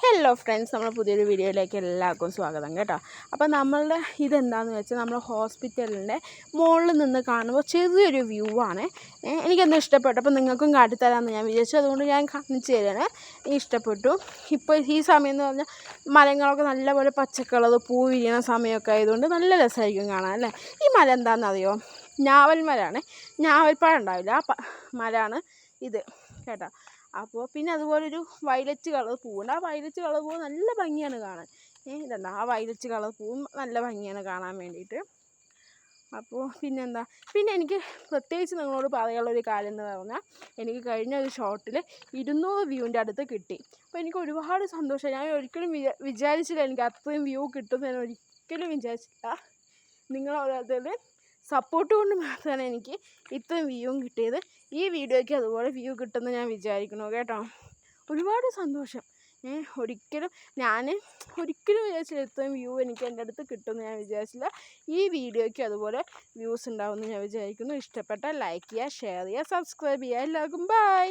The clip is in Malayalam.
ഹലോ ഫ്രണ്ട്സ്, നമ്മൾ പുതിയൊരു വീഡിയോയിലേക്ക് എല്ലാവർക്കും സ്വാഗതം കേട്ടോ. അപ്പോൾ നമ്മളുടെ ഇതെന്താണെന്ന് വെച്ചാൽ നമ്മൾ ഹോസ്പിറ്റലിൻ്റെ മുകളിൽ നിന്ന് കാണുമ്പോൾ ചെറിയൊരു വ്യൂ ആണ്. എനിക്കെന്താ ഇഷ്ടപ്പെട്ടു, അപ്പോൾ നിങ്ങൾക്കും കാട്ടിത്തരാമെന്ന് ഞാൻ വിചാരിച്ചു. അതുകൊണ്ട് ഞാൻ കാണിച്ചു തരാണ്. എനിക്ക് ഇഷ്ടപ്പെട്ടു. ഇപ്പോൾ ഈ സമയം എന്ന് പറഞ്ഞാൽ മരങ്ങളൊക്കെ നല്ലപോലെ പച്ചക്കളർ പൂ വിരിയണ സമയമൊക്കെ ആയതുകൊണ്ട് നല്ല രസമായിരിക്കും കാണാൻ അല്ലേ. ഈ മരം എന്താണെന്നറിയോ? ഞാവൽ മരമാണ്. ഞാവൽപ്പഴം ഉണ്ടാവില്ല, ആ മരമാണ് ഇത് കേട്ടോ. അപ്പോൾ പിന്നെ അതുപോലൊരു വയലറ്റ് കളർ പൂവുണ്ട്. ആ വയലറ്റ് കളർ പൂവ് നല്ല ഭംഗിയാണ് കാണാൻ. ഇതെന്താ ആ വയലറ്റ് കളർ പൂവും നല്ല ഭംഗിയാണ് കാണാൻ വേണ്ടിയിട്ട്. അപ്പോൾ പിന്നെന്താ, പിന്നെ എനിക്ക് പ്രത്യേകിച്ച് നിങ്ങളോട് പറയാനുള്ളൊരു കാര്യം എന്ന് പറഞ്ഞാൽ, എനിക്ക് കഴിഞ്ഞ ഒരു ഷോട്ടിൽ 200 വ്യൂവിൻ്റെ അടുത്ത് കിട്ടി. അപ്പോൾ എനിക്ക് ഒരുപാട് സന്തോഷമായി. ഞാൻ ഒരിക്കലും വിചാരിച്ചില്ല എനിക്ക് അത്രയും വ്യൂ കിട്ടുമെന്ന്. ഞാൻ ഒരിക്കലും വിചാരിച്ചില്ല. നിങ്ങളോരോരുത്തരുടെ സപ്പോർട്ട് കൊണ്ട് മാത്രമാണ് എനിക്ക് ഇത്രയും വ്യൂവും കിട്ടിയത്. ഈ വീഡിയോയ്ക്ക് അതുപോലെ വ്യൂ കിട്ടുമെന്ന് ഞാൻ വിചാരിക്കുന്നു കേട്ടോ. ഒരുപാട് സന്തോഷം. ഞാൻ ഒരിക്കലും വിചാരിച്ചില്ല ഇത്രയും വ്യൂ എനിക്ക് എൻ്റെ അടുത്ത് കിട്ടുമെന്ന് ഞാൻ വിചാരിച്ചില്ല. ഈ വീഡിയോയ്ക്ക് അതുപോലെ വ്യൂസ് ഉണ്ടാവുമെന്ന് ഞാൻ വിചാരിക്കുന്നു. ഇഷ്ടപ്പെട്ടാൽ ലൈക്ക് ചെയ്യുക, ഷെയർ ചെയ്യുക, സബ്സ്ക്രൈബ് ചെയ്യുക. എല്ലാവർക്കും ബൈ.